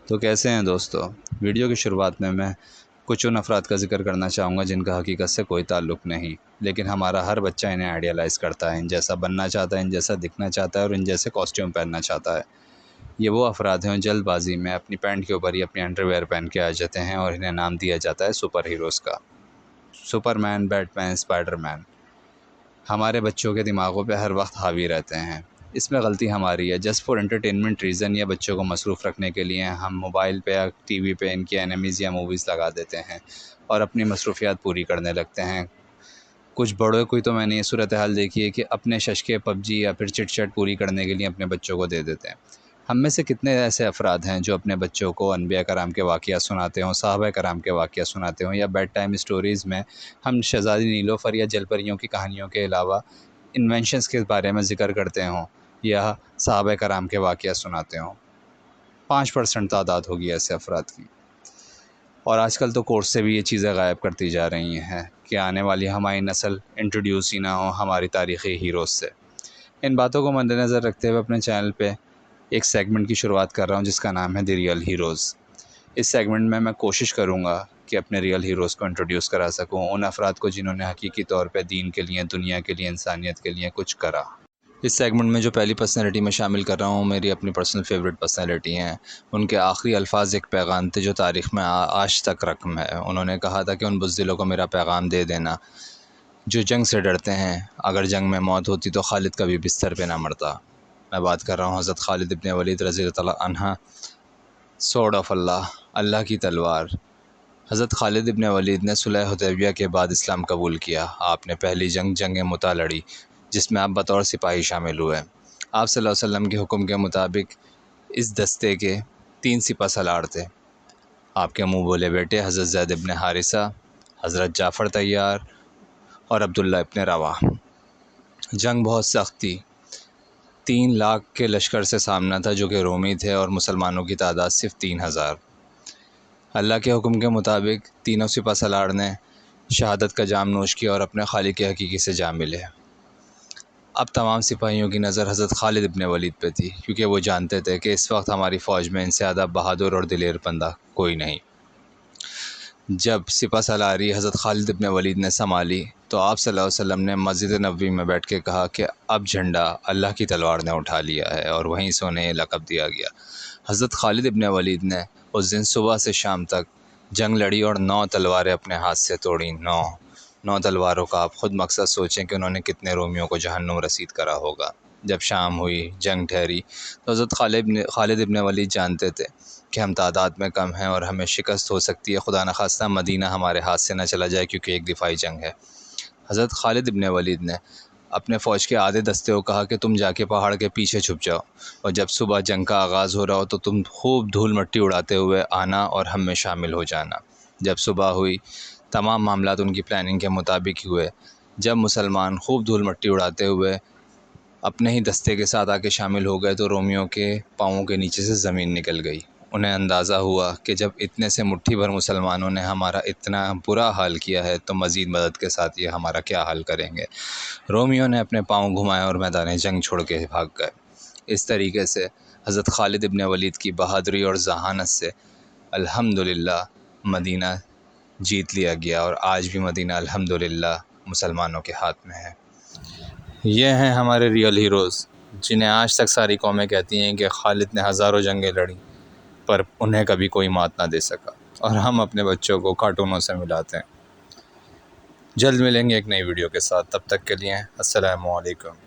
تو کیسے ہیں دوستو؟ ویڈیو کی شروعات میں کچھ ان افراد کا ذکر کرنا چاہوں گا جن کا حقیقت سے کوئی تعلق نہیں، لیکن ہمارا ہر بچہ انہیں آئیڈیالائز کرتا ہے، ان جیسا بننا چاہتا ہے، ان جیسا دکھنا چاہتا ہے اور ان جیسے کاسٹیوم پہننا چاہتا ہے۔ یہ وہ افراد ہیں جو جلد بازی میں اپنی پینٹ کے اوپر ہی اپنی انڈر ویئر پہن کے آ جاتے ہیں اور انہیں نام دیا جاتا ہے سپر ہیروز کا۔ سپر مین، بیٹ مین، اسپائڈر مین ہمارے بچوں کے دماغوں پہ ہر وقت حاوی رہتے ہیں۔ اس میں غلطی ہماری ہے۔ جسٹ فار انٹرٹینمنٹ ریزن یا بچوں کو مصروف رکھنے کے لیے ہم موبائل پہ یا ٹی وی پہ ان کی اینیمیز یا موویز لگا دیتے ہیں اور اپنی مصروفیات پوری کرنے لگتے ہیں۔ کچھ بڑوں کی تو میں نے یہ صورتحال دیکھی ہے کہ اپنے ششکے پب جی یا پھر چٹ چٹ پوری کرنے کے لیے اپنے بچوں کو دے دیتے ہیں۔ ہم میں سے کتنے ایسے افراد ہیں جو اپنے بچوں کو انبیاء کرام کے واقعات سناتے ہوں، صحابہ کرام کے واقعات سناتے ہوں، یا بیڈ ٹائم اسٹوریز میں ہم شہزادی نیلوفر یا جل پریوں کی کہانیوں کے علاوہ انوینشنز کے بارے میں ذکر کرتے ہوں یا صحابہ کرام کے واقعات سناتے ہوں۔ 5% تعداد ہوگی ایسے افراد کی، اور آج کل تو کورس سے بھی یہ چیزیں غائب کرتی جا رہی ہیں کہ آنے والی ہماری نسل انٹروڈیوس ہی نہ ہو ہماری تاریخی ہیروز سے۔ ان باتوں کو مد نظر رکھتے ہوئے اپنے چینل پہ ایک سیگمنٹ کی شروعات کر رہا ہوں جس کا نام ہے دی ریئل ہیروز۔ اس سیگمنٹ میں کوشش کروں گا کہ اپنے ریئل ہیروز کو انٹروڈیوس کرا سکوں، ان افراد کو جنہوں نے حقیقی طور پہ دین کے لیے، دنیا کے لیے، انسانیت کے لیے کچھ کرا۔ اس سیگمنٹ میں جو پہلی پرسنالٹی میں شامل کر رہا ہوں میری اپنی پرسنل فیوریٹ پرسنالٹی ہیں۔ ان کے آخری الفاظ ایک پیغام تھے جو تاریخ میں آج تک رقم ہے۔ انہوں نے کہا تھا کہ ان بزدلوں کو میرا پیغام دے دینا جو جنگ سے ڈرتے ہیں، اگر جنگ میں موت ہوتی تو خالد کبھی بستر پہ نہ مرتا۔ میں بات کر رہا ہوں حضرت خالد ابن ولید رضی اللہ عنہ، سورڈ آف اللہ، اللہ کی تلوار۔ حضرت خالد ابن ولید نے صلح حدیبیہ کے بعد اسلام قبول کیا۔ آپ نے پہلی جنگ مؤتہ لڑی جس میں آپ بطور سپاہی شامل ہوئے۔ آپ صلی اللہ علیہ وسلم کے حکم کے مطابق اس دستے کے 3 سپہ سالار تھے۔ آپ کے منہ بولے بیٹے حضرت زید ابن حارثہ، حضرت جعفر طیار اور عبداللہ ابن رواح۔ جنگ بہت سخت تھی۔ 3 لاکھ کے لشکر سے سامنا تھا جو کہ رومی تھے، اور مسلمانوں کی تعداد صرف 3000۔ اللہ کے حکم کے مطابق تینوں سپہ سالار نے شہادت کا جام نوش کیا اور اپنے خالق حقیقی سے جا ملے۔ اب تمام سپاہیوں کی نظر حضرت خالد ابن ولید پہ تھی، کیونکہ وہ جانتے تھے کہ اس وقت ہماری فوج میں ان سے زیادہ بہادر اور دلیر بندہ کوئی نہیں۔ جب سپہ سالاری حضرت خالد ابن ولید نے سنبھالی تو آپ صلی اللہ علیہ وسلم نے مسجد نبوی میں بیٹھ کے کہا کہ اب جھنڈا اللہ کی تلوار نے اٹھا لیا ہے، اور وہیں سے انہیں یہ لقب دیا گیا۔ حضرت خالد ابن ولید نے اس دن صبح سے شام تک جنگ لڑی اور 9 تلواریں اپنے ہاتھ سے توڑیں۔ 9 تلواروں کا آپ خود مقصد سوچیں کہ انہوں نے کتنے رومیوں کو جہنم رسید کرا ہوگا۔ جب شام ہوئی، جنگ ٹھہری، تو حضرت خالد ابن ولید جانتے تھے کہ ہم تعداد میں کم ہیں اور ہمیں شکست ہو سکتی ہے، خدا نخواستہ مدینہ ہمارے ہاتھ سے نہ چلا جائے، کیونکہ ایک دفاعی جنگ ہے۔ حضرت خالد ابن ولید نے اپنے فوج کے آدھے دستے کو کہا کہ تم جا کے پہاڑ کے پیچھے چھپ جاؤ، اور جب صبح جنگ کا آغاز ہو رہا ہو تو تم خوب دھول مٹی اڑاتے ہوئے آنا اور ہم میں شامل ہو جانا۔ جب صبح ہوئی، تمام معاملات ان کی پلاننگ کے مطابق ہی ہوئے۔ جب مسلمان خوب دھول مٹی اڑاتے ہوئے اپنے ہی دستے کے ساتھ آ کے شامل ہو گئے تو رومیوں کے پاؤں کے نیچے سے زمین نکل گئی۔ انہیں اندازہ ہوا کہ جب اتنے سے مٹھی بھر مسلمانوں نے ہمارا اتنا برا حال کیا ہے تو مزید مدد کے ساتھ یہ ہمارا کیا حال کریں گے۔ رومیوں نے اپنے پاؤں گھمائے اور میدان جنگ چھوڑ کے بھاگ گئے۔ اس طریقے سے حضرت خالد ابن ولید کی بہادری اور ذہانت سے الحمدللہ مدینہ جیت لیا گیا، اور آج بھی مدینہ الحمدللہ مسلمانوں کے ہاتھ میں ہے۔ یہ ہیں ہمارے ریئل ہیروز، جنہیں آج تک ساری قومیں کہتی ہیں کہ خالد نے ہزاروں جنگیں لڑیں پر انہیں کبھی کوئی مات نہ دے سکا، اور ہم اپنے بچوں کو کارٹونوں سے ملاتے ہیں۔ جلد ملیں گے ایک نئی ویڈیو کے ساتھ، تب تک کے لیے السلام علیکم۔